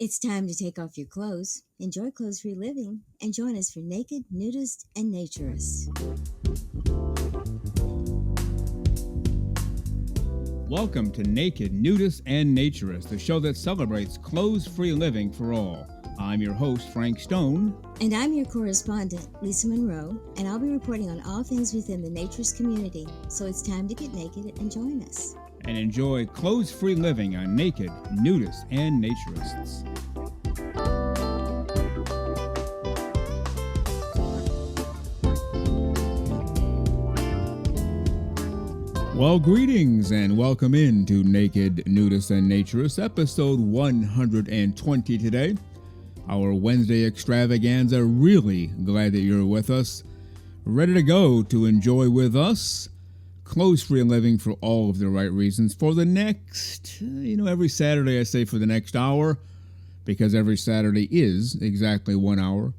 It's time to take off your clothes, enjoy clothes-free living, and join us for Naked, Nudist, and Naturist. Welcome to Naked, Nudist, and Naturist, the show that celebrates clothes-free living for all. I'm your host, Frank Stone. And I'm your correspondent, Lisa Monroe, and I'll be reporting on all things within the naturist community. So it's time to get naked and join us. And enjoy clothes-free living on Naked, Nudists, and Naturists. Well, greetings and welcome into Naked, Nudists, and Naturists, episode 120 today. Our Wednesday extravaganza. Really glad that you're with us. Ready to go to enjoy with us clothes-free living for all of the right reasons for the next, every Saturday I say for the next hour, because every Saturday is exactly 1 hour.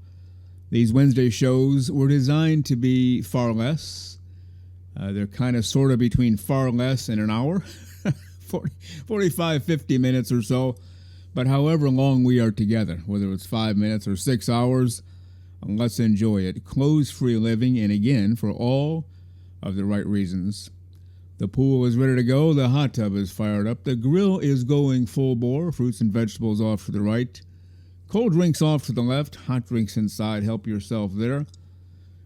These Wednesday shows were designed to be far less. They're kind of sort of between far less and an hour, 45, 50 minutes or so. But however long we are together, whether it's 5 minutes or 6 hours, let's enjoy it. Clothes-free living, and again, for all of the right reasons. The pool is ready to go. The hot tub is fired up. The grill is going full bore. Fruits and vegetables off to the right. Cold drinks off to the left. Hot drinks inside. Help yourself there.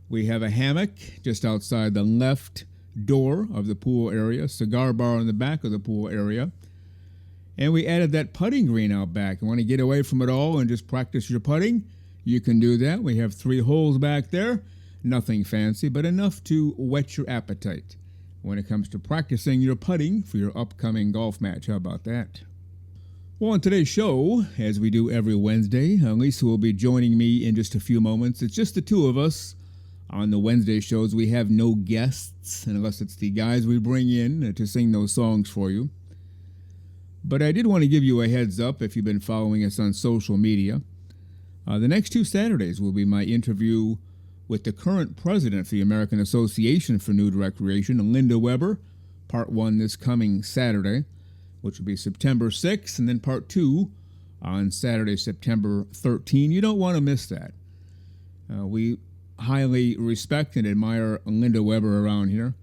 We have a hammock just outside the left door of the pool area. Cigar bar in the back of the pool area. And we added that putting green out back. You want to get away from it all and just practice your putting? You can do that. We have 3 holes back there. Nothing fancy, but enough to whet your appetite when it comes to practicing your putting for your upcoming golf match. How about that? Well, on today's show, as we do every Wednesday, Lisa will be joining me in just a few moments. It's just the two of us. On the Wednesday shows, we have no guests, unless it's the guys we bring in to sing those songs for you. But I did want to give you a heads up if you've been following us on social media. The next 2 Saturdays will be my interview with the current president of the American Association for Nude Recreation, Linda Weber. Part 1 this coming Saturday, which will be September 6th, and then Part 2 on Saturday, September 13th. You don't want to miss that. We highly respect and admire Linda Weber around here,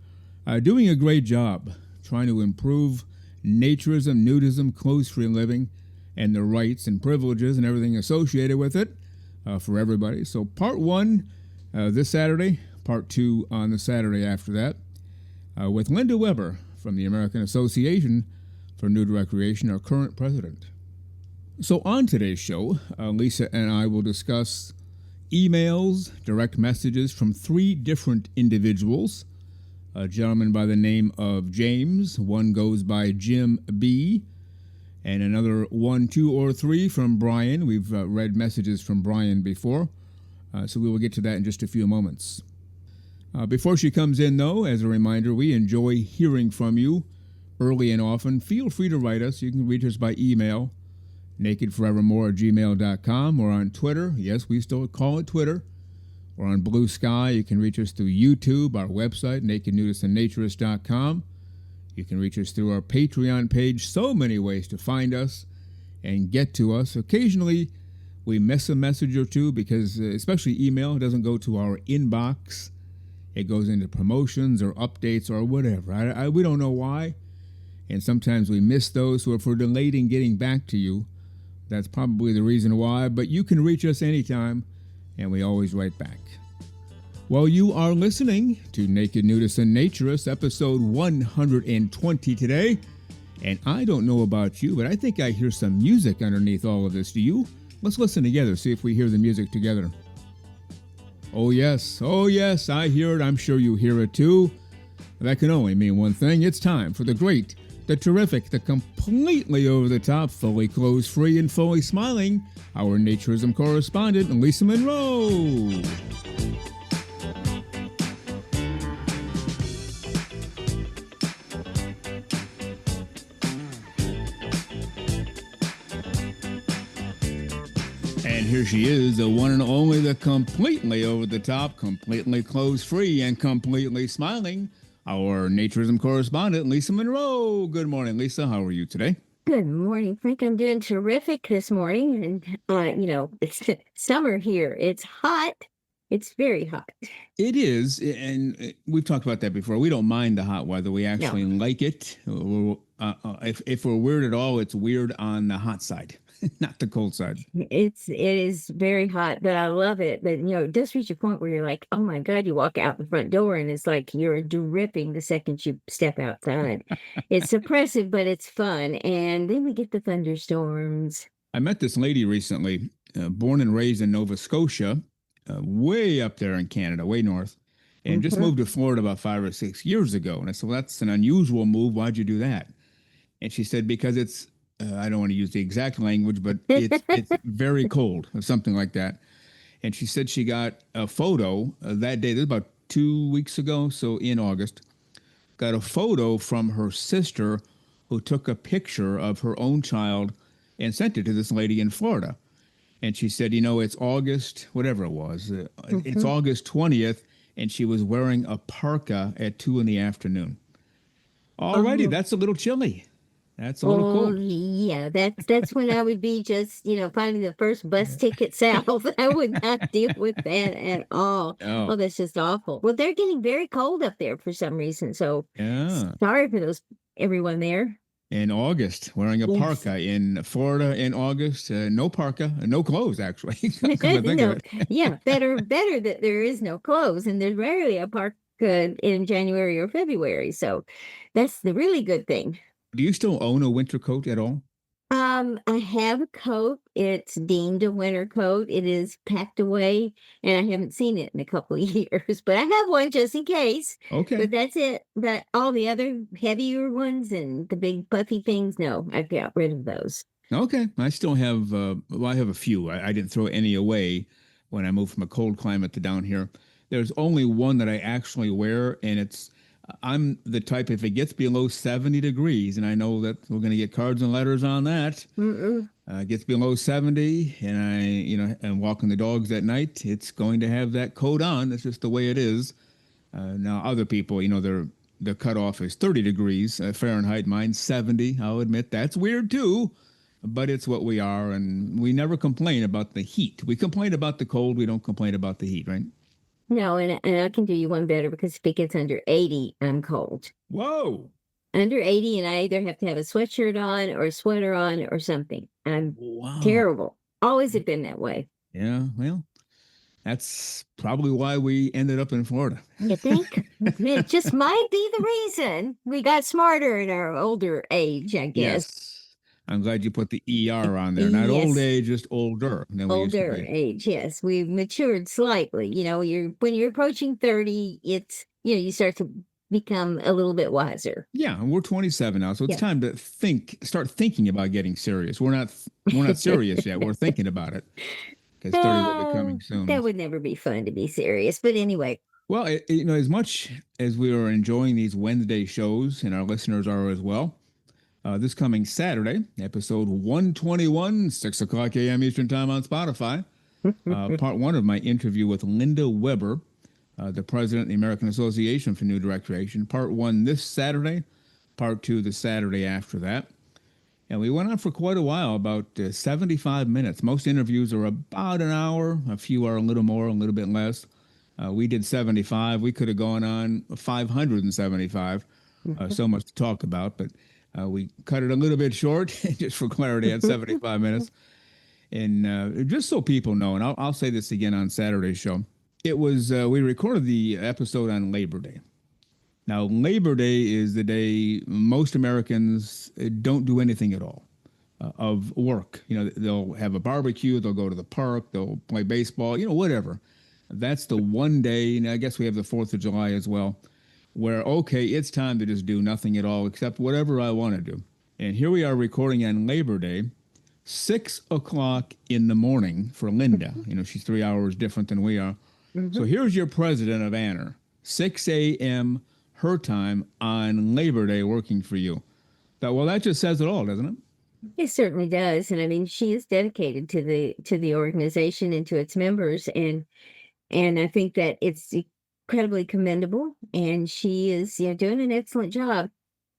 doing a great job trying to improve Naturism, Nudism, clothes-free living, and the rights and privileges and everything associated with it for everybody. So Part 1 this Saturday, Part 2 on the Saturday after that, with Linda Weber from the American Association for Nude Recreation, our current president. So on today's show, Lisa and I will discuss emails, direct messages from 3 different individuals. A gentleman by the name of James, one goes by Jim B., and another 1, 2, or 3 from Brian. We've read messages from Brian before, so we will get to that in just a few moments. Before she comes in, though, as a reminder, we enjoy hearing from you early and often. Feel free to write us. You can reach us by email, nakedforevermore@gmail.com, or on Twitter. Yes, we still call it Twitter. Or on Blue Sky. You can reach us through YouTube, our website, nakednudistandnaturist.com. You can reach us through our Patreon page. So many ways to find us and get to us. Occasionally, we miss a message or two because, especially email, doesn't go to our inbox. It goes into promotions or updates or whatever. We don't know why. And sometimes we miss those. So if we're delayed in getting back to you, that's probably the reason why. But you can reach us anytime, and we always write back. Well, you are listening to Naked Nudists and Naturists, episode 120 today. And I don't know about you, but I think I hear some music underneath all of this. Do you? Let's listen together, see if we hear the music together. Oh yes, I hear it. I'm sure you hear it too. That can only mean one thing. It's time for the great, the terrific, the completely over-the-top, fully clothes-free, and fully smiling, our Naturism correspondent, Lisa Monroe. And here she is, the one and only, the completely over-the-top, completely clothes-free, and completely smiling, our Naturism correspondent, Lisa Monroe. Good morning, Lisa. How are you today? Good morning, Frank. I'm doing terrific this morning. And, it's summer here. It's hot. It's very hot. It is, and we've talked about that before. We don't mind the hot weather. We No, actually like it. If we're weird at all, it's weird on the hot side, not the cold side. it is very hot, but I love it. But, it does reach a point where you're like, oh my God, you walk out the front door and it's like you're dripping the second you step outside. It's oppressive, but it's fun. And then we get the thunderstorms. I met this lady recently, born and raised in Nova Scotia, way up there in Canada, way north, and just Mhm. moved to Florida about 5 or 6 years ago. And I said, well, that's an unusual move. Why'd you do that? And she said, because it's, I don't want to use the exact language, but it's very cold or something like that. And she said she got a photo that day, this was about 2 weeks ago, so in August, got a photo from her sister who took a picture of her own child and sent it to this lady in Florida. And she said, it's August, whatever it was, it's Mhm. August 20th, and she was wearing a parka at 2 in the afternoon. Alrighty, Oh. that's a little chilly. That's a little Oh cold. yeah, that's when I would be just, finding the first bus ticket south. I would not deal with that at all. Oh, Oh, that's just awful. Well, they're getting very cold up there for some reason. So yeah. sorry for those everyone there. In August, wearing a Yes. parka in Florida in August, no parka, no clothes actually. Come to think of No, it. yeah, better that there is no clothes, and there's rarely a park in January or February. So that's the really good thing. Do you still own a winter coat at all? I have a coat. It's deemed a winter coat. It is packed away, and I haven't seen it in a couple of years, but I have one just in case. Okay. But that's it. But all the other heavier ones and the big puffy things, no, I've got rid of those. Okay. I still have, well, I have a few. I didn't throw any away when I moved from a cold climate to down here. There's only one that I actually wear, and I'm the type, if it gets below 70 degrees, and I know that we're going to get cards and letters on that, Mm-mm. gets below 70, and I'm walking the dogs at night, it's going to have that coat on. That's just the way it is. Now, other people, their cutoff is 30 degrees Fahrenheit. Mine's 70. I'll admit that's weird too, but it's what we are, and we never complain about the heat. We complain about the cold. We don't complain about the heat, right? No, and I can do you one better because if it gets under 80, I'm cold. Whoa! Under 80, and I either have to have a sweatshirt on or a sweater on or something. I'm Wow. terrible. Always have been that way. Yeah. Well, that's probably why we ended up in Florida. You think? It just might be the reason we got smarter in our older age, I guess. Yes. I'm glad you put the ER on there. Not old Yes, age, just older than we used to older be. age. Yes, we've matured slightly. When you're approaching 30, you start to become a little bit wiser. Yeah, and we're 27 now, so it's Yeah. time to start thinking about getting serious. We're not serious yet. We're thinking about it because 30 will be No, coming soon. that would never be fun to be serious. But anyway, Well, as much as we are enjoying these Wednesday shows, and our listeners are as well, this coming Saturday, episode 121, 6 o'clock a.m. Eastern Time on Spotify, part one of my interview with Linda Weber, the president of the American Association for Nude Recreation. Part one this Saturday, part two the Saturday after that. And we went on for quite a while, about 75 minutes. Most interviews are about an hour. A few are a little more, a little bit less. We did 75. We could have gone on 575. So much to talk about, but we cut it a little bit short, just for clarity, at 75 minutes. And just so people know, and I'll say this again on Saturday's show, it was, we recorded the episode on Labor Day. Now, Labor Day is the day most Americans don't do anything at all of work. They'll have a barbecue, they'll go to the park, they'll play baseball, whatever. That's the one day, and I guess we have the 4th of July as well, where, okay, it's time to just do nothing at all except whatever I want to do. And here we are recording on Labor Day, 6 o'clock in the morning for Linda. She's 3 hours different than we are. So Mhm. here's your president of ANNR, 6 a.m. her time on Labor Day working for you. That just says it all, doesn't it? It certainly does. And I mean, she is dedicated to the organization and to its members. And I think that it's incredibly commendable. And she is, doing an excellent job.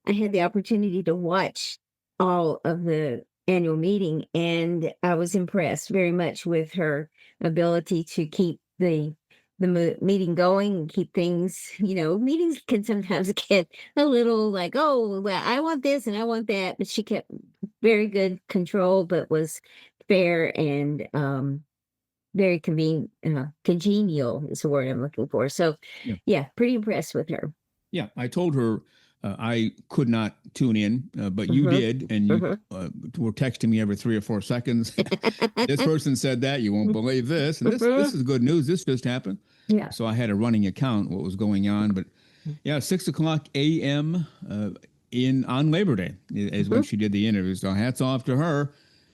I had the opportunity to watch all of the annual meeting, and I was impressed very much with her ability to keep the meeting going and keep things. Meetings can sometimes get a little like, oh, well, I want this and I want that, but she kept very good control, but was fair and very congenial is the word I'm looking for. So, Yeah. yeah, pretty impressed with her. Yeah, I told her I could not tune in, but you did, and you were texting me every 3 or 4 seconds. This person said that, you won't believe this, and this is good news. This just happened. Yeah. So I had a running account what was going on, but yeah, 6:00 a.m. On Labor Day is when she did the interview. So hats off to her.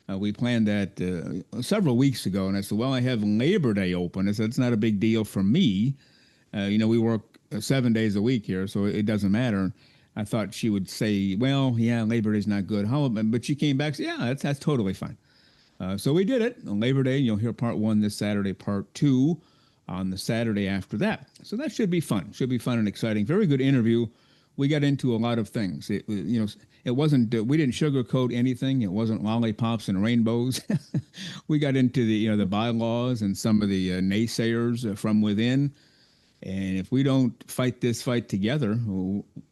We planned that several weeks ago, and I said, "Well, I have Labor Day open." I said, "It's not a big deal for me. We work 7 days a week here, so it doesn't matter." I thought she would say, "Well, yeah, Labor Day's not good." But she came back and said, "Yeah, that's totally fine." So we did it on Labor Day. You'll hear part 1 this Saturday, part 2 on the Saturday after that. So that should be fun. Should be fun and exciting. Very good interview. We got into a lot of things. It wasn't. We didn't sugarcoat anything. It wasn't lollipops and rainbows. We got into the bylaws and some of the naysayers from within. And if we don't fight this fight together,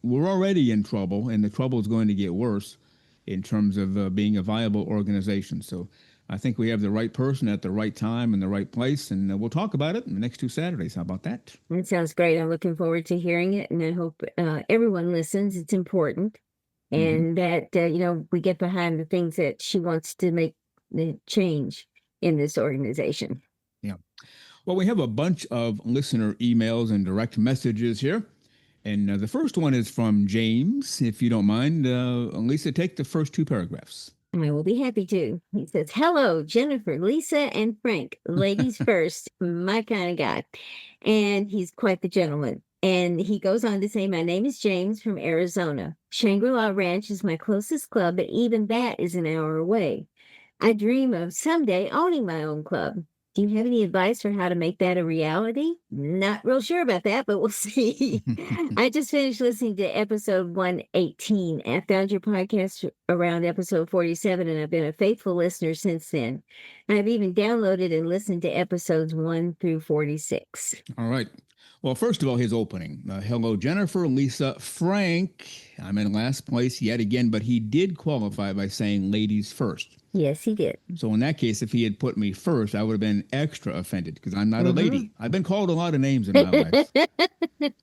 we're already in trouble, and the trouble is going to get worse in terms of being a viable organization. So I think we have the right person at the right time and the right place, and we'll talk about it in the next 2 Saturdays. How about that? That sounds great. I'm looking forward to hearing it, and I hope everyone listens. It's important, and that we get behind the things that she wants to make the change in this organization. Yeah. Well, we have a bunch of listener emails and direct messages here. And the first one is from James. If you don't mind, Lisa, take the first 2 paragraphs. I will be happy to. He says, "Hello, Jennifer, Lisa, and Frank. Ladies first, my kind of guy." And he's quite the gentleman. And he goes on to say, "My name is James from Arizona. Shangri-La Ranch is my closest club, but even that is an hour away. I dream of someday owning my own club. Do you have any advice for how to make that a reality? Not real sure about that, but we'll see." I just finished listening to episode 118. I found your podcast around episode 47, and I've been a faithful listener since then. I've even downloaded and listened to episodes 1 through 46. All right. Well, first of all, his opening. Hello, Jennifer, Lisa, Frank. I'm in last place yet again, but he did qualify by saying ladies first. Yes, he did. So in that case, if he had put me first, I would have been extra offended because I'm not a lady. I've been called a lot of names in my life.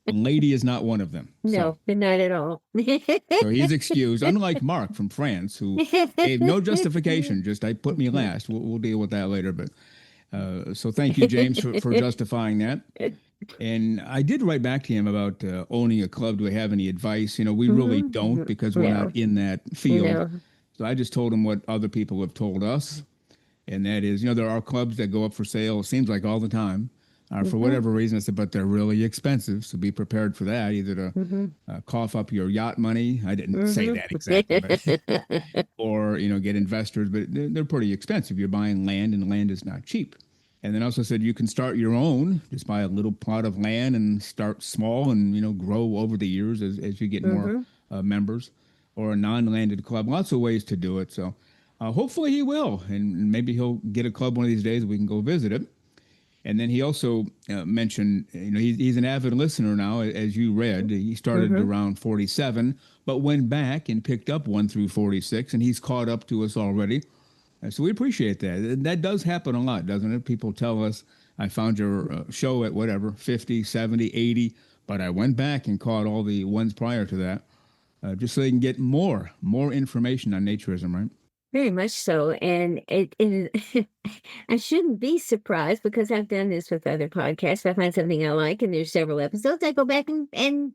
Lady is not one of them. No, not at all. So he's excused, unlike Mark from France, who gave no justification, just I put me last. We'll deal with that later. But so thank you, James, for justifying that. And I did write back to him about owning a club. Do I have any advice? We really don't because we're not in that field. No. So I just told him what other people have told us. And that is, there are clubs that go up for sale, it seems like all the time, for whatever reason. I said, but they're really expensive. So be prepared for that, either to cough up your yacht money. I didn't say that exactly. But, or, get investors. But they're pretty expensive. You're buying land, and land is not cheap. And then also said you can start your own, just buy a little plot of land and start small and, grow over the years as you get more members. Or a non-landed club. Lots of ways to do it. So hopefully he will. And maybe he'll get a club one of these days. We can go visit it. And then he also mentioned, he's an avid listener now, as you read. He started around 47, but went back and picked up 1 through 46, and he's caught up to us already. So we appreciate that. That does happen a lot, doesn't it? People tell us, I found your show at whatever, 50, 70, 80, but I went back and caught all the ones prior to that. Just so they can get more information on naturism, right? Very much so. And I shouldn't be surprised because I've done this with other podcasts. If I find something I like and there's several episodes, I go back and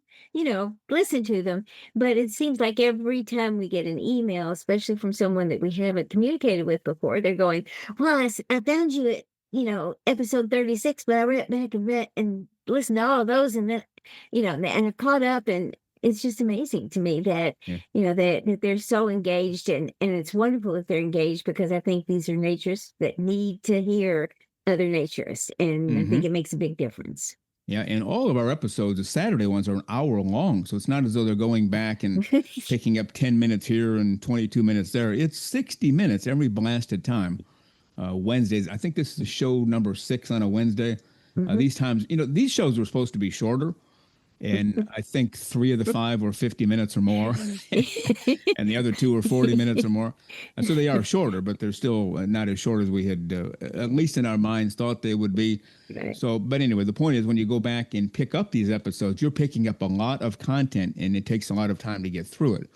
listen to them. But it seems like every time we get an email, especially from someone that we haven't communicated with before, they're going, "Well, I found you at, episode 36, but I went back and read and listened to all of those, and then, and I caught up." And it's just amazing to me that, that they're so engaged, and it's wonderful that they're engaged because I think these are naturists that need to hear other naturists, and I think it makes a big difference. Yeah, and all of our episodes, the Saturday ones, are an hour long. So it's not as though they're going back and picking up 10 minutes here and 22 minutes there. It's 60 minutes every blasted time. Wednesdays, I think this is show number 6 on a Wednesday. Mhm. These times, these shows were supposed to be shorter. And I think 3 of the 5 were 50 minutes or more, and the other 2 are 40 minutes or more. And so they are shorter, but they're still not as short as we had, at least in our minds, thought they would be. Right. So, but anyway, the point is when you go back and pick up these episodes, you're picking up a lot of content, and it takes a lot of time to get through it.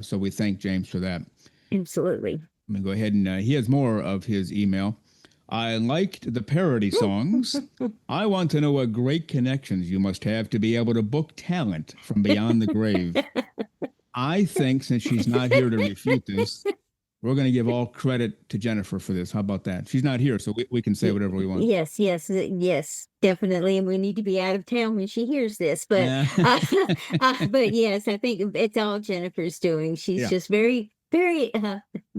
So we thank James for that. Absolutely. I'm going to go ahead and he has more of his email. I liked the parody songs. I want to know what great connections you must have to be able to book talent from beyond the grave. I think since she's not here to refute this, we're going to give all credit to Jennifer for this. How about that? She's not here, so we can say whatever we want. Yes, definitely. And we need to be out of town when she hears this. But, Yeah. but yes, I think it's all Jennifer's doing. She's just very, very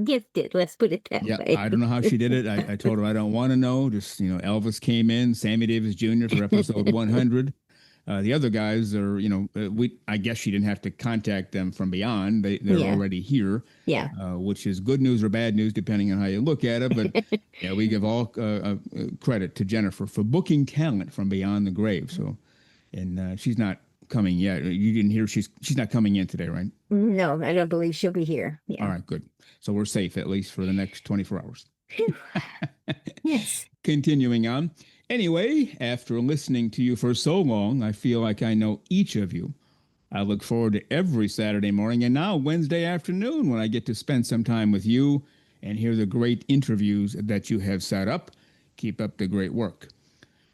gifted. Let's put it that way. I don't know how she did it. I told her I don't want to know. Just, Elvis came in, Sammy Davis Jr. for episode 100. The other guys are, I guess she didn't have to contact them from beyond. They're already here. Yeah. Which is good news or bad news, depending on how you look at it. But yeah, we give all credit to Jennifer for booking talent from beyond the grave. So, and she's not coming yet. You didn't hear she's not coming in today, right? No, I don't believe she'll be here. Yeah. All right, good. So we're safe at least for the next 24 hours. Yes. Continuing on. Anyway, after listening to you for so long, I feel like I know each of you. I look forward to every Saturday morning and now Wednesday afternoon when I get to spend some time with you and hear the great interviews that you have set up. Keep up the great work.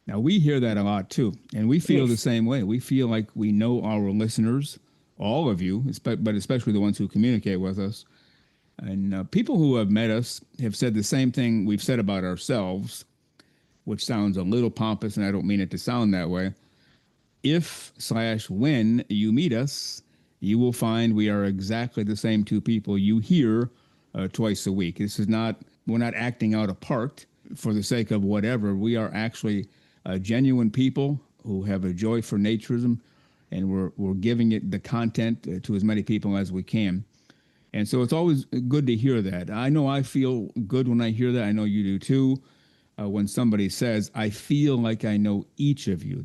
Now, we hear that a lot, too, and we feel the same way. We feel like we know our listeners, all of you, but especially the ones who communicate with us. And people who have met us have said the same thing we've said about ourselves, which sounds a little pompous, and I don't mean it to sound that way. If/when you meet us, you will find we are exactly the same two people you hear twice a week. We're not acting out a part for the sake of whatever. We are actually genuine people who have a joy for naturism, and we're giving it the content to as many people as we can. And so it's always good to hear that. I know I feel good when I hear that. I know you do too. When somebody says, I feel like I know each of you.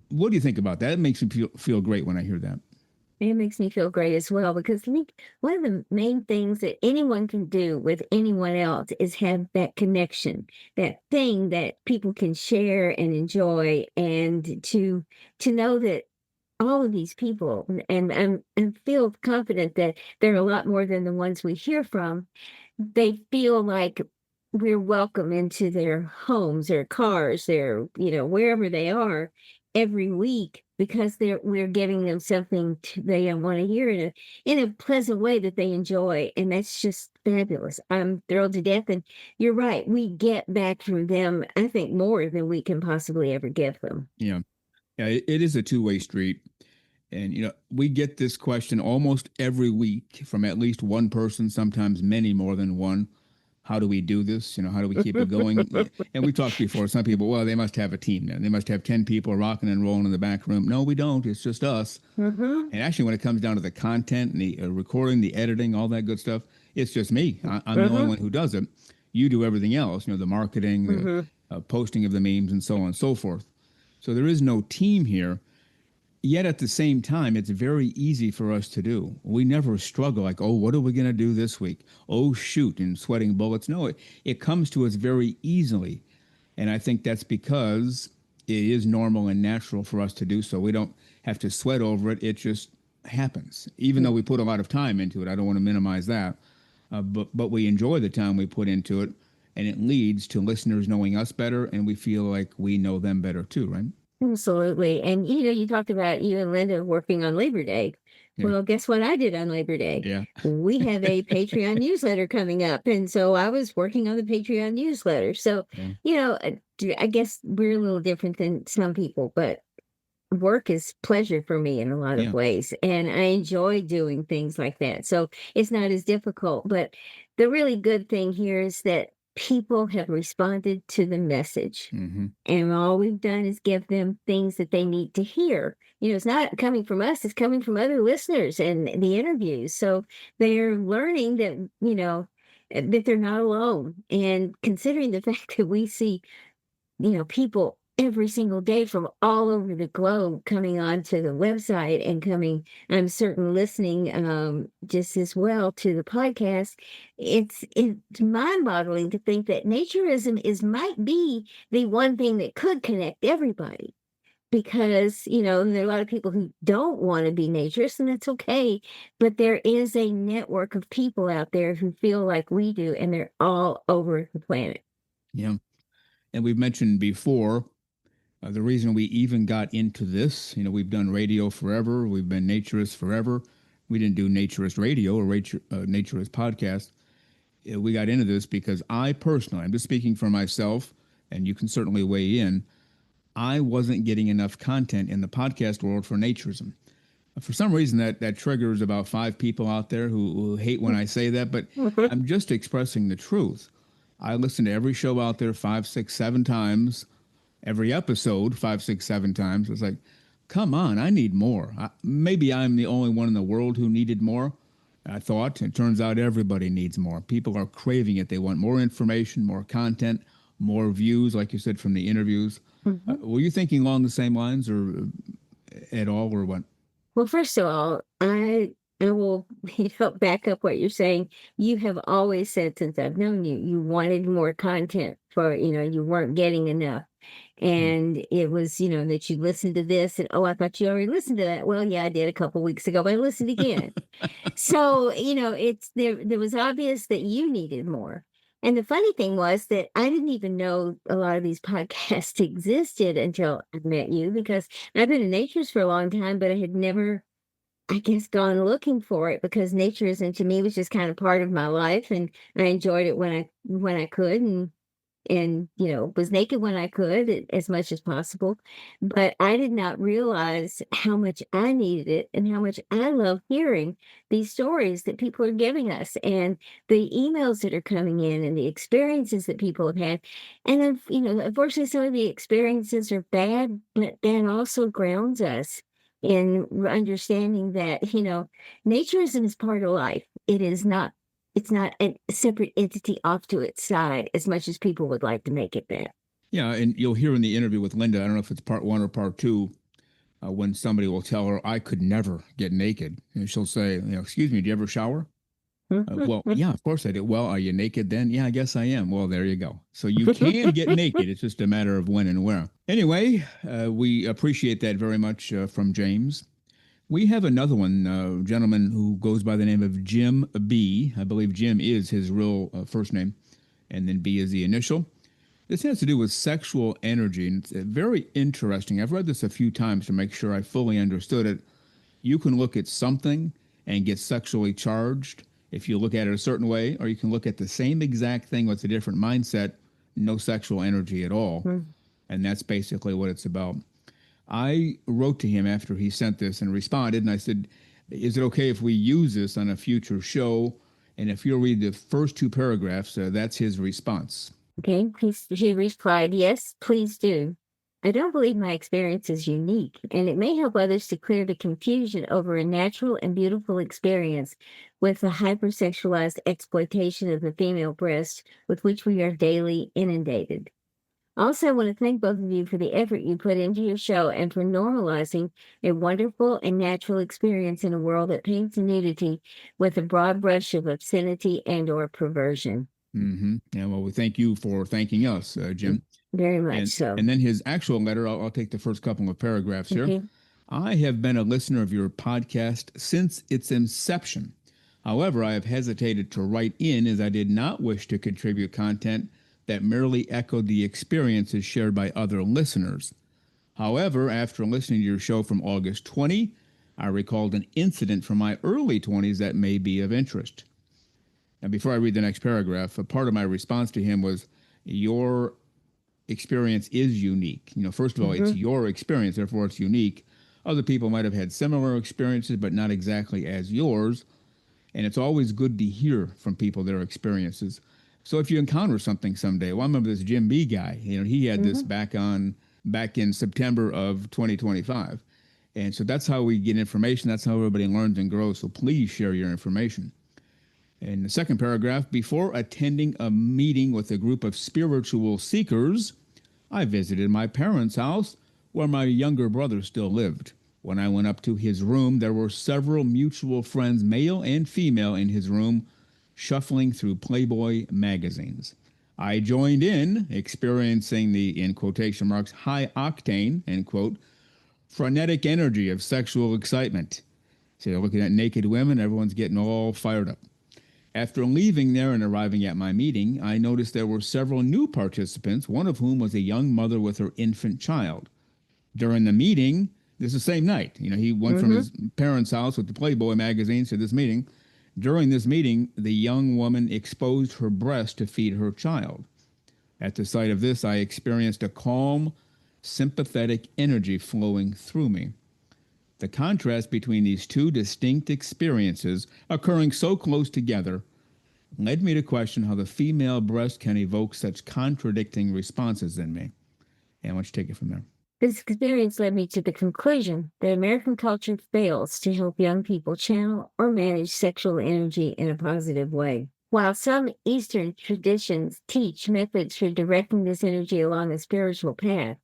What do you think about that? It makes me feel great when I hear that. It makes me feel great as well, because I think one of the main things that anyone can do with anyone else is have that connection, that thing that people can share and enjoy, and to know that all of these people and feel confident that there are a lot more than the ones we hear from. They feel like we're welcome into their homes, their cars, their, wherever they are every week, because we're giving them something they want to hear in a pleasant way that they enjoy. And that's just fabulous. I'm thrilled to death. And you're right. We get back from them, I think, more than we can possibly ever give them. Yeah. Yeah, it is a two-way street. And, we get this question almost every week from at least one person, sometimes many more than one. How do we do this? How do we keep it going? And we talked before, some people, well, they must have a team then. They must have 10 people rocking and rolling in the back room. No, we don't. It's just us. Mm-hmm. And actually, when it comes down to the content and the recording, the editing, all that good stuff, it's just me. I'm the only one who does it. You do everything else, the marketing, the posting of the memes, and so on and so forth. So there is no team here. Yet at the same time, it's very easy for us to do. We never struggle like, oh, what are we going to do this week? Oh, shoot, and sweating bullets. No, it comes to us very easily. And I think that's because it is normal and natural for us to do so. We don't have to sweat over it. It just happens, even though we put a lot of time into it. I don't want to minimize that. But we enjoy the time we put into it, and it leads to listeners knowing us better, and we feel like we know them better too, right? Absolutely. And, you talked about you and Linda working on Labor Day. Yeah. Well, guess what I did on Labor Day? Yeah. We have a Patreon newsletter coming up. And so I was working on the Patreon newsletter. So, I guess we're a little different than some people, but work is pleasure for me in a lot of ways. And I enjoy doing things like that. So it's not as difficult. But the really good thing here is that people have responded to the message. Mm-hmm. And all we've done is give them things that they need to hear. It's not coming from us, it's coming from other listeners and the interviews. So they're learning that, that they're not alone. And considering the fact that we see, people every single day from all over the globe coming onto the website and coming, I'm certain, listening just as well to the podcast. It's mind-boggling to think that naturism might be the one thing that could connect everybody. Because, there are a lot of people who don't want to be naturists, and that's okay. But there is a network of people out there who feel like we do, and they're all over the planet. Yeah. And we've mentioned before the reason we even got into this. We've done radio forever. We've been naturists forever. We didn't do naturist radio or naturist podcast. We got into this because I personally, I'm just speaking for myself, and you can certainly weigh in, I wasn't getting enough content in the podcast world for naturism. For some reason, that triggers about 5 people out there who hate when I say that, but I'm just expressing the truth. I listen to every show out there 5, 6, 7 times, every episode 5, 6, 7 times. It's like, come on, I need more. Maybe I'm the only one in the world who needed more. I thought. It turns out everybody needs more. People are craving it. They want more information, more content, more views, like you said, from the interviews. Were you thinking along the same lines or at all, or what? Well, first of all, I will back up what you're saying. You have always said since I've known you, you wanted more content for, you weren't getting enough. And it was, that you listened to this and, oh, I thought you already listened to that. Well, yeah, I did a couple weeks ago, but I listened again. So, it's there was obvious that you needed more. And the funny thing was that I didn't even know a lot of these podcasts existed until I met you, because I've been in naturist for a long time, but I had never, I guess, gone looking for it, because naturism to me was just kind of part of my life, and I enjoyed it when I could, and was naked when I could, as much as possible. But I did not realize how much I needed it and how much I love hearing these stories that people are giving us, and the emails that are coming in, and the experiences that people have had. And then, unfortunately, some of the experiences are bad, but that also grounds us in understanding that, naturism is part of life. It's not a separate entity off to its side, as much as people would like to make it that. Yeah, and you'll hear in the interview with Linda, I don't know if it's part 1 or part 2, when somebody will tell her, I could never get naked. And she'll say, excuse me, do you ever shower? Well, yeah, of course I do. Well, are you naked then? Yeah, I guess I am. Well, there you go. So you can get naked. It's just a matter of when and where. Anyway, we appreciate that very much from James. We have another one, a gentleman who goes by the name of Jim B. I believe Jim is his real first name, and then B is the initial. This has to do with sexual energy, and it's very interesting. I've read this a few times to make sure I fully understood it. You can look at something and get sexually charged if you look at it a certain way, or you can look at the same exact thing with a different mindset, no sexual energy at all. And that's basically what it's about. I wrote to him after he sent this and responded, and I said, is it okay if we use this on a future show? And if you'll read the first 2 paragraphs, that's his response. Okay, he replied, yes, please do. I don't believe my experience is unique, and it may help others to clear the confusion over a natural and beautiful experience with the hypersexualized exploitation of the female breast with which we are daily inundated. Also, I want to thank both of you for the effort you put into your show and for normalizing a wonderful and natural experience in a world that paints nudity with a broad brush of obscenity and or perversion. Yeah, well, we thank you for thanking us, Jim. Very much so. And then his actual letter, I'll take the first couple of paragraphs here. Okay. I have been a listener of your podcast since its inception. However, I have hesitated to write in as I did not wish to contribute content that merely echoed the experiences shared by other listeners. However, after listening to your show from August 20, I recalled an incident from my early 20s that may be of interest. Now, before I read the next paragraph, a part of my response to him was, your experience is unique. First of all, it's your experience, therefore it's unique. Other people might have had similar experiences, but not exactly as yours. And it's always good to hear from people their experiences. So if you encounter something someday, well, I remember this Jim B guy. He had this Hmm. back in September of 2025, and so that's how we get information. That's how everybody learns and grows. So please share your information. In the second paragraph, before attending a meeting with a group of spiritual seekers, I visited my parents' house where my younger brother still lived. When I went up to his room, there were several mutual friends, male and female, in his room, shuffling through Playboy magazines. I joined in, experiencing the, in quotation marks, high octane, end quote, frenetic energy of sexual excitement. So they're looking at naked women, everyone's getting all fired up. After leaving there and arriving at my meeting, I noticed there were several new participants, one of whom was a young mother with her infant child. During the meeting, this is the same night, he went from Hmm. his parents' house with the Playboy magazines to this meeting. During this meeting, the young woman exposed her breast to feed her child. At the sight of this, I experienced a calm, sympathetic energy flowing through me. The contrast between these two distinct experiences occurring so close together led me to question how the female breast can evoke such contradicting responses in me. And let's take it from there. This experience led me to the conclusion that American culture fails to help young people channel or manage sexual energy in a positive way. While some Eastern traditions teach methods for directing this energy along a spiritual path,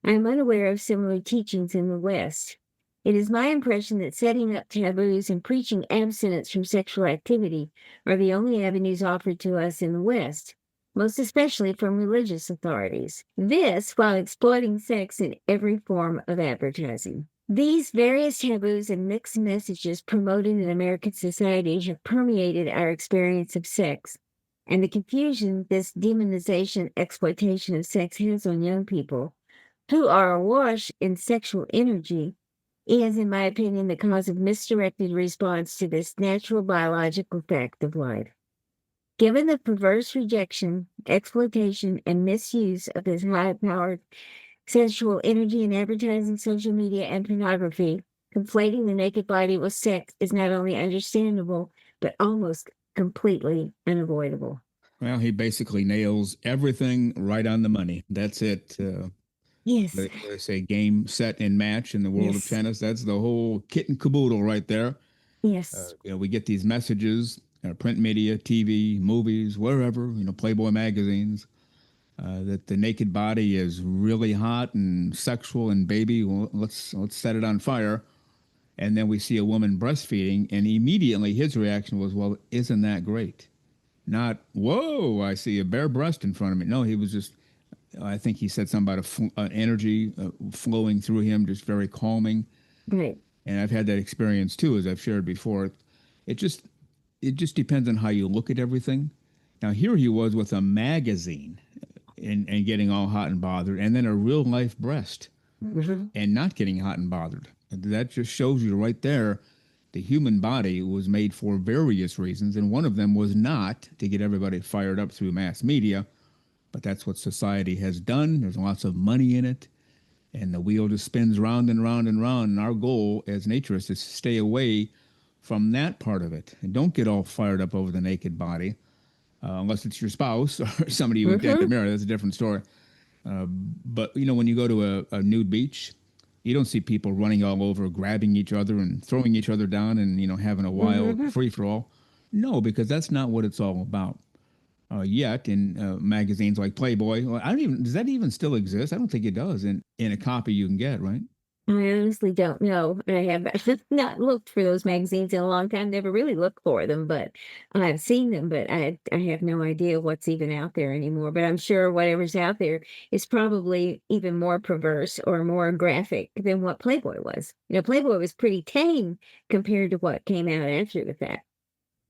I am unaware of similar teachings in the West. It is my impression that setting up taboos and preaching abstinence from sexual activity are the only avenues offered to us in the West, most especially from religious authorities. This while exploiting sex in every form of advertising. These various taboos and mixed messages promoted in American society have permeated our experience of sex, and the confusion this demonization exploitation of sex has on young people who are awash in sexual energy is, in my opinion, the cause of misdirected response to this natural biological fact of life. Given the perverse rejection, exploitation, and misuse of this high powered sexual energy in advertising, social media, and pornography, conflating the naked body with sex is not only understandable, but almost completely unavoidable. Well, he basically nails everything right on the money. That's it. Yes, They say game, set, and match in the world of yes, tennis. That's the whole kit and caboodle right there. yes. We get these messages, print media, TV, movies, wherever, Playboy magazines, that the naked body is really hot and sexual and baby. Well, let's set it on fire. And then we see a woman breastfeeding, and immediately his reaction was, "Well, isn't that great?" Not, "Whoa, I see a bare breast in front of me." No, he was just. I think he said something about an energy flowing through him, just very calming. Right. And I've had that experience too, as I've shared before. It just it just depends on how you look at everything. Now here he was with a magazine and getting all hot and bothered, and then a real life breast Mhm. and not getting hot and bothered. That just shows you right there the human body was made for various reasons, and one of them was not to get everybody fired up through mass media, but that's what society has done. There's lots of money in it, and the wheel just spins round and round and round. And our goal as naturists is to stay away from that part of it. And don't get all fired up over the naked body, unless it's your spouse or somebody you intend to Mhm. marry. That's a different story. But when you go to a nude beach, you don't see people running all over, grabbing each other and throwing each other down, and having a wild Mhm. free for all. No, because that's not what it's all about. Yet in magazines like Playboy, well, I don't even does that even still exist? I don't think it does. In a copy you can get, right? I honestly don't know. I have not looked for those magazines in a long time. Never really looked for them, but I've seen them. But I have no idea what's even out there anymore. But I'm sure whatever's out there is probably even more perverse or more graphic than what Playboy was. Playboy was pretty tame compared to what came out after the fact.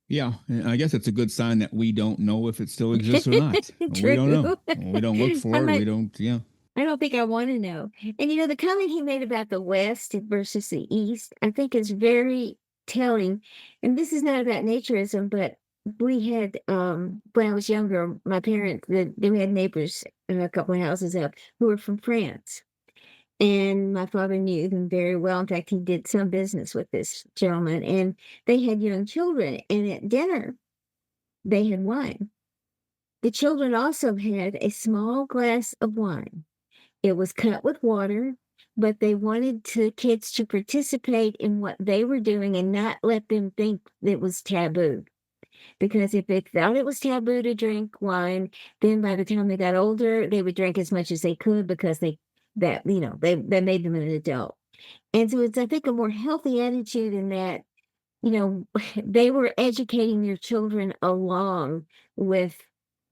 Yeah, and I guess it's a good sign that we don't know if it still exists or not. We don't know. True. We don't look I for it. We might don't. Yeah. I don't think I want to know. And the comment he made about the West versus the East, I think is very telling. And this is not about naturism, but we had when I was younger, my parents we had neighbors a couple of houses up who were from France. And my father knew them very well. In fact, he did some business with this gentleman, and they had young children. And at dinner, they had wine. The children also had a small glass of wine. It was cut with water, but they wanted the kids to participate in what they were doing and not let them think it was taboo. Because if they thought it was taboo to drink wine, then by the time they got older, they would drink as much as they could because they made them an adult. And so it's, I think, a more healthy attitude in that, you know, they were educating their children along with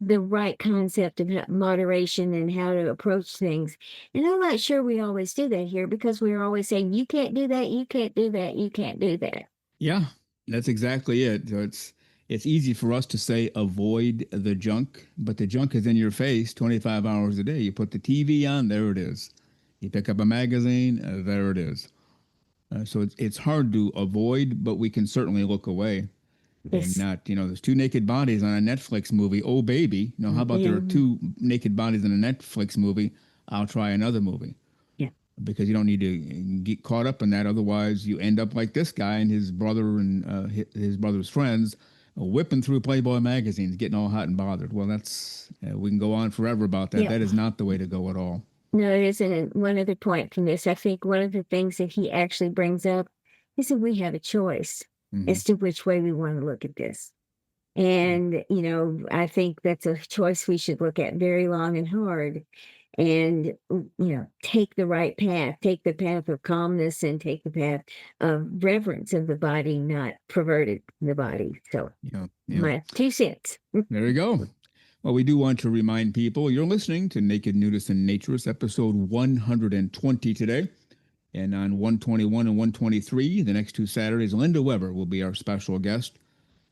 the right concept of moderation and how to approach things. And I'm not sure we always do that here because we're always saying, you can't do that, you can't do that, you can't do that. Yeah, that's exactly it. So it's easy for us to say avoid the junk, but the junk is in your face 25 hours a day. You put the TV on, there it is. You pick up a magazine, there it is. So it's hard to avoid, but we can certainly look away and Yes. not, there's two naked bodies on a Netflix movie. Oh, baby. How about there are Yeah. two naked bodies in a Netflix movie? I'll try another movie. Yeah. Because you don't need to get caught up in that. Otherwise, you end up like this guy and his brother and his brother's friends whipping through Playboy magazines, getting all hot and bothered. Well, we can go on forever about that. Yeah. That is not the way to go at all. No, it isn't. One other point from this, I think one of the things that he actually brings up is that we have a choice as to which way we want to look at this. And, I think that's a choice we should look at very long and hard and, take the right path, take the path of calmness and take the path of reverence of the body, not perverted the body. So, Yeah. my 2 cents. There you go. Well, we do want to remind people you're listening to Naked Nudists and Naturists, episode 120 today. And on 121 and 123, the next 2 Saturdays, Linda Weber will be our special guest,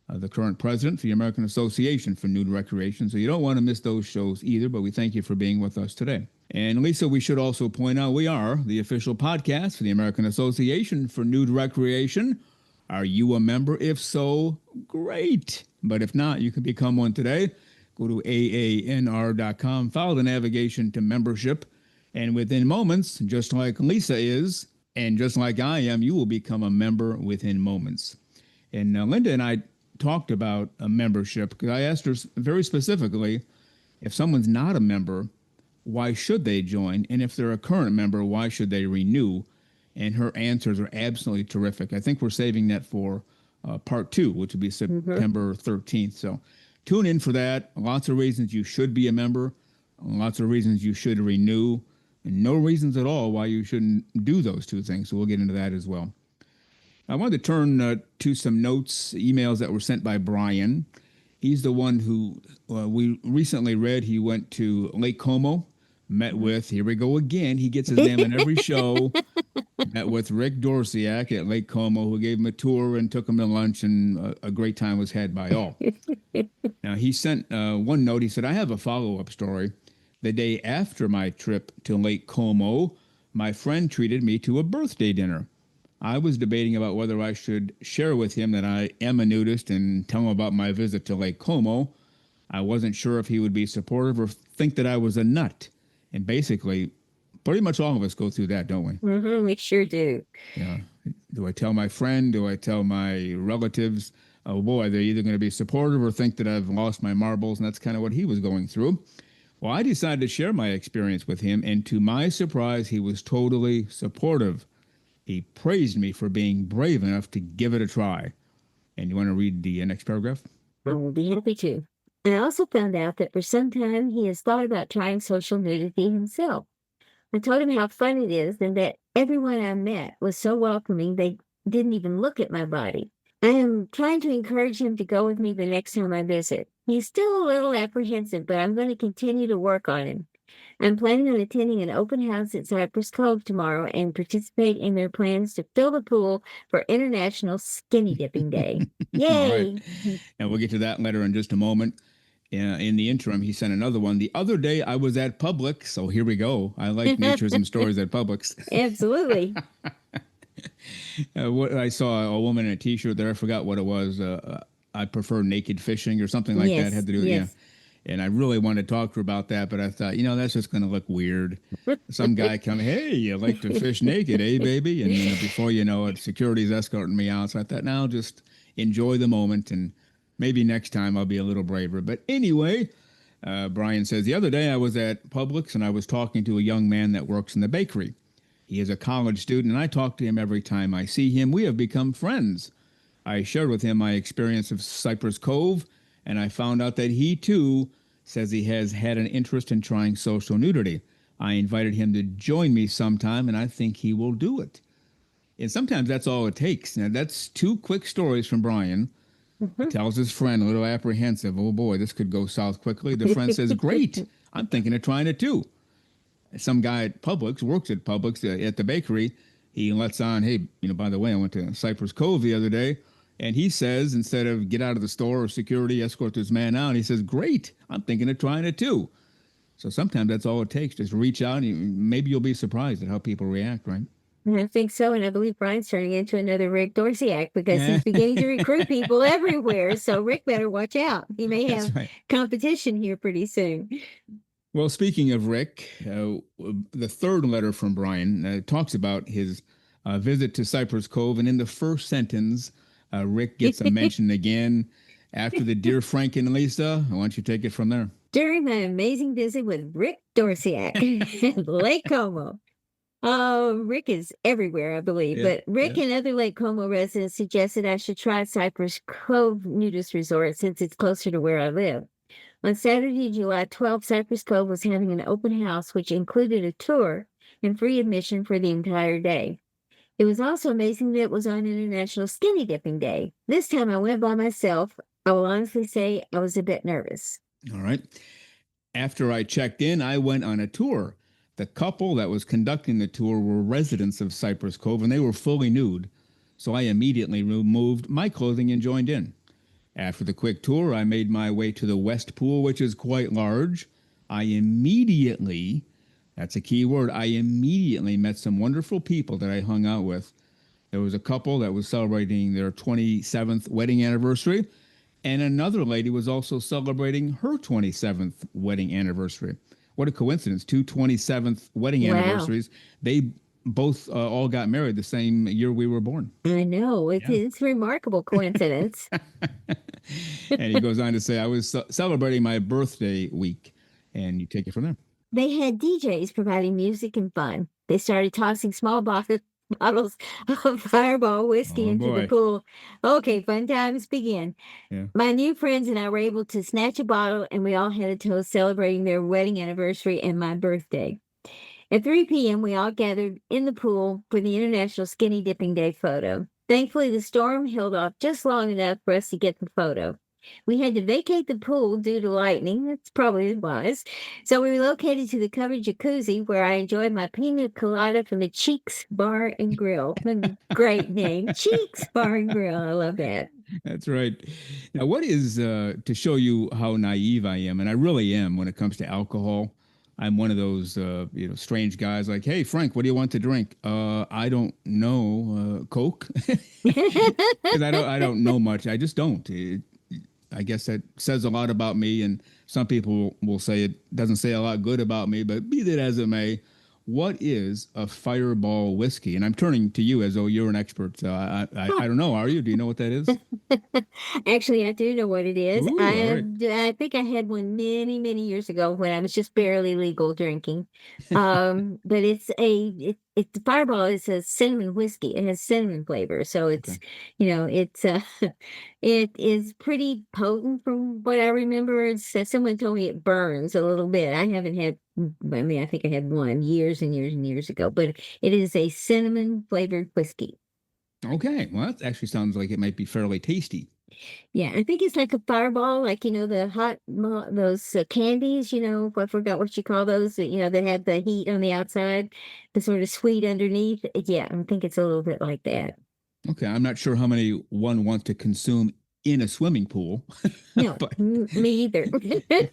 the current president for the American Association for Nude Recreation. So you don't want to miss those shows either, but we thank you for being with us today. And Lisa, we should also point out we are the official podcast for the American Association for Nude Recreation. Are you a member? If so, great. But if not, you can become one today. Go to AANR.com, follow the navigation to membership, and within moments, just like Lisa is, and just like I am, you will become a member within moments. And Linda and I talked about a membership because I asked her very specifically, if someone's not a member, why should they join? And if they're a current member, why should they renew? And her answers are absolutely terrific. I think we're saving that for part 2, which will be September 13th. So tune in for that. Lots of reasons you should be a member, lots of reasons you should renew, and no reasons at all why you shouldn't do those 2 things. So we'll get into that as well. I wanted to turn to some notes, emails that were sent by Brian. He's the one who we recently read. He went to Lake Como, met with, here we go again, he gets his name on every show, met with Rick Dorsiak at Lake Como, who gave him a tour and took him to lunch, and a great time was had by all. Now, he sent one note. He said, I have a follow-up story. The day after my trip to Lake Como, my friend treated me to a birthday dinner. I was debating about whether I should share with him that I am a nudist and tell him about my visit to Lake Como. I wasn't sure if he would be supportive or think that I was a nut. And basically, pretty much all of us go through that, don't we? Mm-hmm, we sure do. Yeah. Do I tell my friend? Do I tell my relatives? Oh boy, they're either going to be supportive or think that I've lost my marbles. And that's kind of what he was going through. Well, I decided to share my experience with him. And to my surprise, he was totally supportive. He praised me for being brave enough to give it a try. And you want to read the next paragraph? I will be happy to. And I also found out that for some time he has thought about trying social nudity himself. I told him how fun it is and that everyone I met was so welcoming they didn't even look at my body. I am trying to encourage him to go with me the next time I visit. He's still a little apprehensive, but I'm going to continue to work on him. I'm planning on attending an open house at Cypress Cove tomorrow and participate in their plans to fill the pool for International Skinny Dipping Day. Yay! All right. And we'll get to that later in just a moment. In the interim, he sent another one. The other day I was at Publix, so here we go. I like Naturism stories at Publix. Absolutely. I saw a woman in a T-shirt there. I forgot what it was. I prefer naked fishing or something like that. Had to do with And I really wanted to talk to her about that, but I thought, that's just going to look weird. Some guy come, hey, you like to fish naked, eh, baby? And before you know it, security's escorting me out. So I thought, now just enjoy the moment, and maybe next time I'll be a little braver. But anyway, Brian says, the other day I was at Publix and I was talking to a young man that works in the bakery. He is a college student and I talk to him every time I see him. We have become friends. I shared with him my experience of Cypress Cove, and I found out that he too says he has had an interest in trying social nudity. I invited him to join me sometime, and I think he will do it. And sometimes that's all it takes. Now, that's two quick stories from Brian. He tells his friend, a little apprehensive, oh boy, this could go south quickly. The friend says, great, I'm thinking of trying it too. Some guy at Publix, works at Publix at the bakery, he lets on, hey, by the way, I went to Cypress Cove the other day. And he says, instead of get out of the store or security, escort this man out, he says, great, I'm thinking of trying it too. So sometimes that's all it takes. Just reach out and maybe you'll be surprised at how people react, right? I think so, and I believe Brian's turning into another Rick Dorsey act because he's beginning to recruit people everywhere. So Rick better watch out. He may have competition here pretty soon. Well, speaking of Rick, the third letter from Brian talks about his visit to Cypress Cove, and in the first sentence, Rick gets a mention again. After the Dear Frank and Lisa, why don't you take it from there? During my amazing visit with Rick Dorsiak, Lake Como. Rick is everywhere, I believe, but Rick and other Lake Como residents suggested I should try Cypress Cove Nudist Resort since it's closer to where I live. On Saturday, July 12th, Cypress Cove was having an open house, which included a tour and free admission for the entire day. It was also amazing that it was on International Skinny Dipping Day. This time I went by myself. I will honestly say I was a bit nervous. All right. After I checked in, I went on a tour. The couple that was conducting the tour were residents of Cypress Cove, and they were fully nude. So I immediately removed my clothing and joined in. After the quick tour, I made my way to the West Pool, which is quite large. I immediately, that's a key word, I immediately met some wonderful people that I hung out with. There was a couple that was celebrating their 27th wedding anniversary, and another lady was also celebrating her 27th wedding anniversary. What a coincidence, two 27th wedding anniversaries. They both all got married the same year we were born. I know. It's a remarkable coincidence. And he goes on to say, I was celebrating my birthday week. And you take it from there. They had DJs providing music and fun. They started tossing small bottles of Fireball whiskey into the pool. Okay, fun times begin. Yeah. My new friends and I were able to snatch a bottle, and we all had a toast celebrating their wedding anniversary and my birthday. At 3 p.m., we all gathered in the pool for the International Skinny Dipping Day photo. Thankfully, the storm held off just long enough for us to get the photo. We had to vacate the pool due to lightning. That's probably wise. So we relocated to the covered jacuzzi where I enjoyed my pina colada from the Cheeks Bar and Grill. Great name, Cheeks Bar and Grill. I love that. That's right. Now, what is, to show you how naive I am, and I really am when it comes to alcohol, I'm one of those, strange guys like, hey, Frank, what do you want to drink? I don't know, Coke. Because I don't know much. I just don't. I guess that says a lot about me, and some people will say it doesn't say a lot good about me, but be that as it may, what is a Fireball whiskey? And I'm turning to you as though you're an expert. I don't know. Are you? Do you know what that is? Actually, I do know what it is. Ooh, I think I had one many, many years ago when I was just barely legal drinking. But the Fireball is a cinnamon whiskey. It has cinnamon flavor, so it's it is pretty potent from what I remember. Someone told me it burns a little bit. I haven't had. I mean, I think I had one years and years and years ago, but it is a cinnamon flavored whiskey. Okay, well, that actually sounds like it might be fairly tasty. Yeah, I think it's like a Fireball, like, the hot, those candies, I forgot what you call those, that have the heat on the outside, the sort of sweet underneath. Yeah, I think it's a little bit like that. Okay, I'm not sure how many one wants to consume in a swimming pool. No, me either.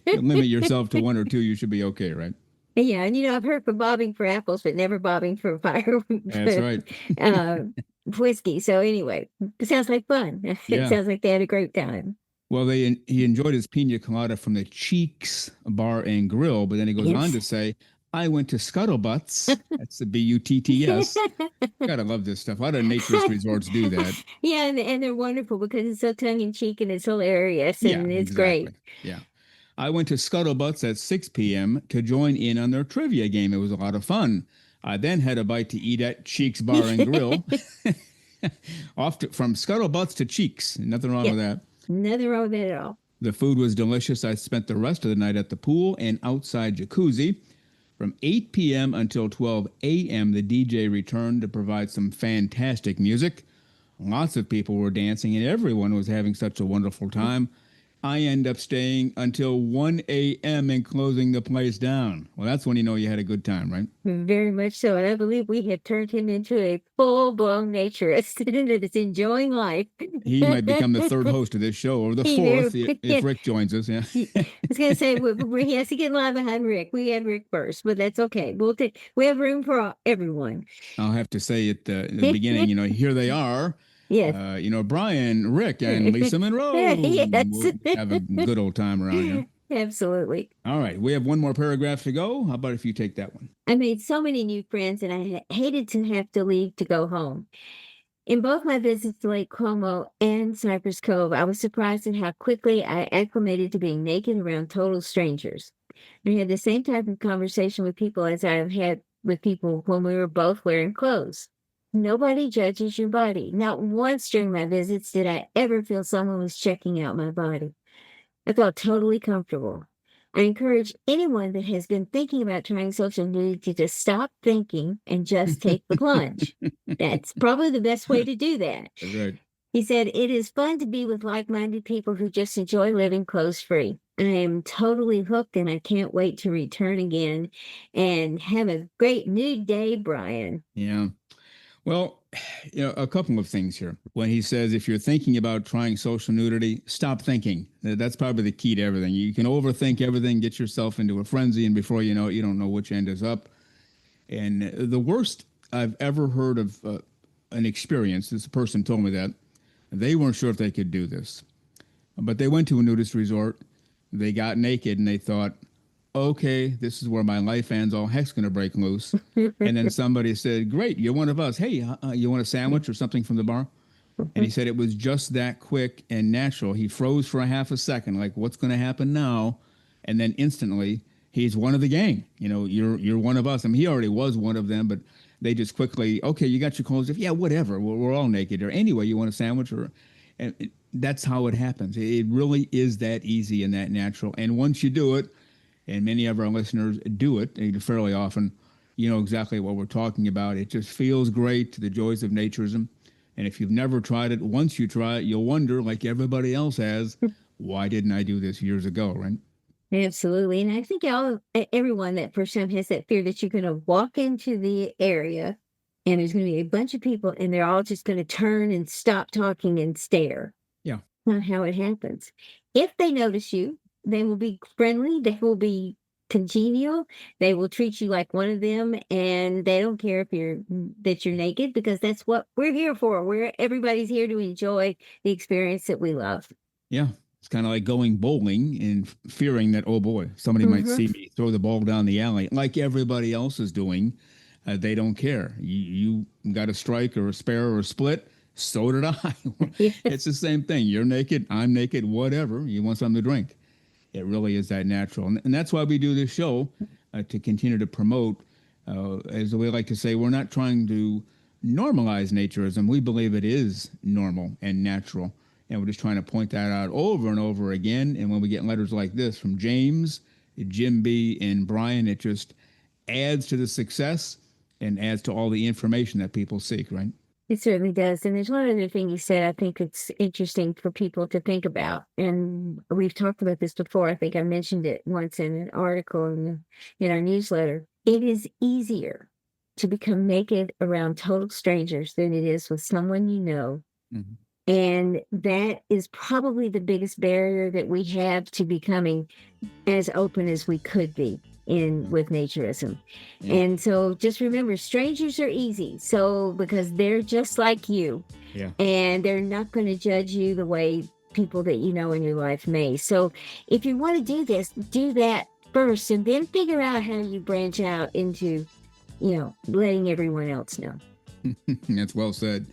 Limit yourself to one or two, you should be okay, right? Yeah, and I've heard for bobbing for apples, but never bobbing for fire. That's right. Whiskey. So anyway, it sounds like fun. It sounds like they had a great time. Well, he enjoyed his pina colada from the Cheeks Bar and Grill, but then he goes on to say, I went to Scuttlebutts. That's the Butts. Gotta love this stuff. A lot of naturist resorts do that. Yeah, and they're wonderful because it's so tongue in cheek and it's hilarious and it's great. Yeah. I went to Scuttlebutts at 6 p.m. to join in on their trivia game. It was a lot of fun. I then had a bite to eat at Cheeks Bar and Grill. From Scuttlebutts to Cheeks. Nothing wrong with that. Nothing wrong with that at all. The food was delicious. I spent the rest of the night at the pool and outside jacuzzi. From 8 p.m. until 12 a.m., the DJ returned to provide some fantastic music. Lots of people were dancing, and everyone was having such a wonderful time. I end up staying until 1 a.m. and closing the place down. Well, that's when you know you had a good time, right? Very much so. And I believe we have turned him into a full-blown naturist that is enjoying life. He might become the third host of this show, or the fourth, if Rick joins us. Yeah. I was going to say, he has to get in line behind Rick. We had Rick first, but that's okay. We have room for everyone. I'll have to say at the beginning, here they are. Yes. Brian, Rick, and Lisa Monroe. Yes. We'll have a good old time around here. Absolutely. All right. We have one more paragraph to go. How about if you take that one? I made so many new friends, and I hated to have to leave to go home. In both my visits to Lake Como and Cypress Cove, I was surprised at how quickly I acclimated to being naked around total strangers. I had the same type of conversation with people as I have had with people when we were both wearing clothes. Nobody judges your body. Not once during my visits did I ever feel someone was checking out my body. I felt totally comfortable. I encourage anyone that has been thinking about trying social nudity to stop thinking and just take the plunge. That's probably the best way to do that. Right. He said, it is fun to be with like-minded people who just enjoy living clothes-free. I am totally hooked, and I can't wait to return again. And have a great nude day, Brian. Yeah. Well, a couple of things here. When he says, if you're thinking about trying social nudity, stop thinking. That's probably the key to everything. You can overthink everything, get yourself into a frenzy, and before you know it, you don't know which end is up. And the worst I've ever heard of an experience, this person told me that, they weren't sure if they could do this. But they went to a nudist resort, they got naked, and they thought, okay, this is where my life ends. All heck's going to break loose. And then somebody said, great, you're one of us. Hey, you want a sandwich or something from the bar? And he said it was just that quick and natural. He froze for a half a second, like, what's going to happen now? And then instantly, he's one of the gang. You're one of us. I mean, he already was one of them, but they just quickly, okay, you got your clothes off. Yeah, whatever. We're all naked. Or anyway, you want a sandwich? And that's how it happens. It really is that easy and that natural. And once you do it, and many of our listeners do it fairly often, you know exactly what we're talking about. It just feels great, the joys of naturism. And if you've never tried it, once you try it, you'll wonder, like everybody else has, why didn't I do this years ago, right? Absolutely. And I think everyone that first time has that fear that you're going to walk into the area and there's going to be a bunch of people and they're all just going to turn and stop talking and stare. Yeah. Not how it happens. If they notice you, they will be friendly. They will be congenial. They will treat you like one of them, and they don't care if you're naked, because that's what we're here for. Everybody's here to enjoy the experience that we love. Yeah. It's kind of like going bowling and fearing that, oh boy, somebody might see me throw the ball down the alley like everybody else is doing. They don't care. You got a strike or a spare or a split. So did I. It's the same thing. You're naked. I'm naked. Whatever. You want something to drink. It really is that natural. And that's why we do this show, to continue to promote. As we like to say, we're not trying to normalize naturism. We believe it is normal and natural. And we're just trying to point that out over and over again. And when we get letters like this from James, Jim B., and Brian, it just adds to the success and adds to all the information that people seek, right? It certainly does. And there's one other thing you said I think it's interesting for people to think about. And we've talked about this before. I think I mentioned it once in an article in our newsletter. It is easier to become naked around total strangers than it is with someone you know. Mm-hmm. And that is probably the biggest barrier that we have to becoming as open as we could be with naturism. Yeah. And so just remember, strangers are easy. So because they're just like you, and they're not going to judge you the way people that you know in your life may. So if you want to do this, do that first, and then figure out how you branch out into, letting everyone else know. That's well said.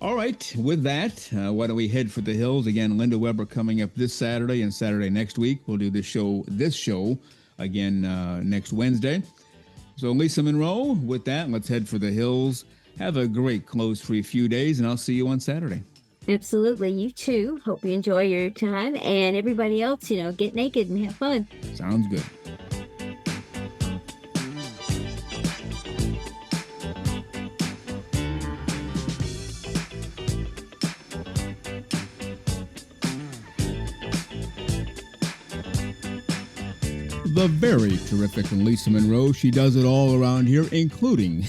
All right, with that, why don't we head for the hills? Again, Linda Weber coming up this Saturday and Saturday next week. We'll do this show again next Wednesday. So Lisa Monroe, with that, let's head for the hills. Have a great clothes-free few days, and I'll see you on Saturday. Absolutely. You too. Hope you enjoy your time. And everybody else, get naked and have fun. Sounds good. The very terrific Lisa Monroe. She does it all around here, including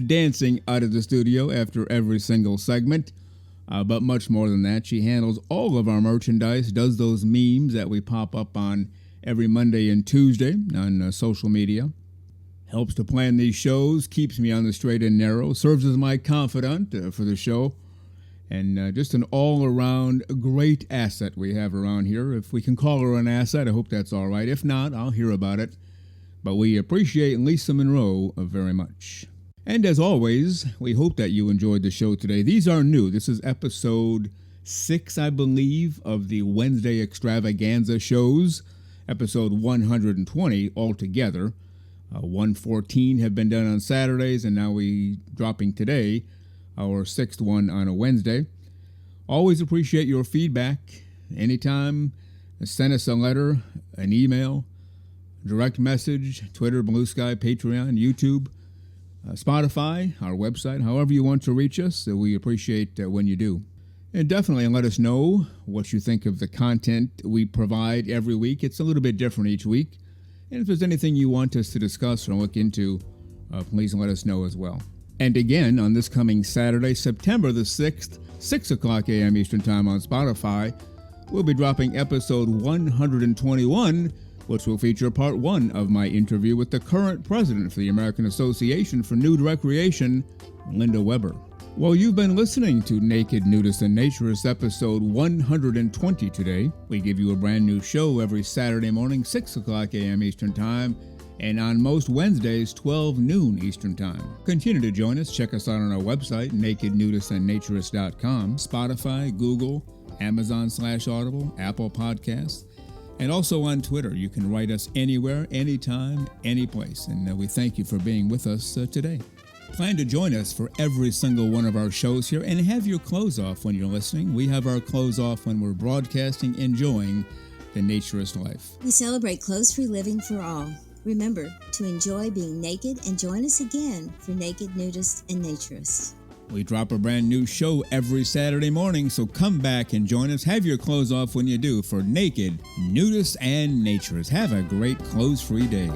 dancing out of the studio after every single segment. But much more than that, she handles all of our merchandise, does those memes that we pop up on every Monday and Tuesday on social media, helps to plan these shows, keeps me on the straight and narrow, serves as my confidant for the show. And just an all-around great asset we have around here. If we can call her an asset, I hope that's all right. If not, I'll hear about it. But we appreciate Lisa Monroe very much. And as always, we hope that you enjoyed the show today. These are new. This is episode 6, I believe, of the Wednesday Extravaganza shows. Episode 120 altogether. 114 have been done on Saturdays, and now we dropping today our 6th one on a Wednesday. Always appreciate your feedback. Anytime, send us a letter, an email, direct message, Twitter, Blue Sky, Patreon, YouTube, Spotify, our website, however you want to reach us. We appreciate when you do. And definitely let us know what you think of the content we provide every week. It's a little bit different each week. And if there's anything you want us to discuss or look into, please let us know as well. And again, on this coming Saturday, September the 6th, 6 o'clock a.m. Eastern Time on Spotify, we'll be dropping episode 121, which will feature part 1 of my interview with the current president for the American Association for Nude Recreation, Linda Weber. Well, you've been listening to Naked Nudists and Naturists, episode 120 today. We give you a brand new show every Saturday morning, 6 o'clock a.m. Eastern Time, and on most Wednesdays, 12 noon Eastern Time. Continue to join us. Check us out on our website, nakednudistandnaturist.com, Spotify, Google, Amazon/Audible, Apple Podcasts, and also on Twitter. You can write us anywhere, anytime, any place. And we thank you for being with us today. Plan to join us for every single one of our shows here and have your clothes off when you're listening. We have our clothes off when we're broadcasting, enjoying the naturist life. We celebrate clothes-free living for all. Remember to enjoy being naked and join us again for Naked Nudists and Naturists. We drop a brand new show every Saturday morning, so come back and join us. Have your clothes off when you do for Naked Nudists and Naturists. Have a great clothes-free day.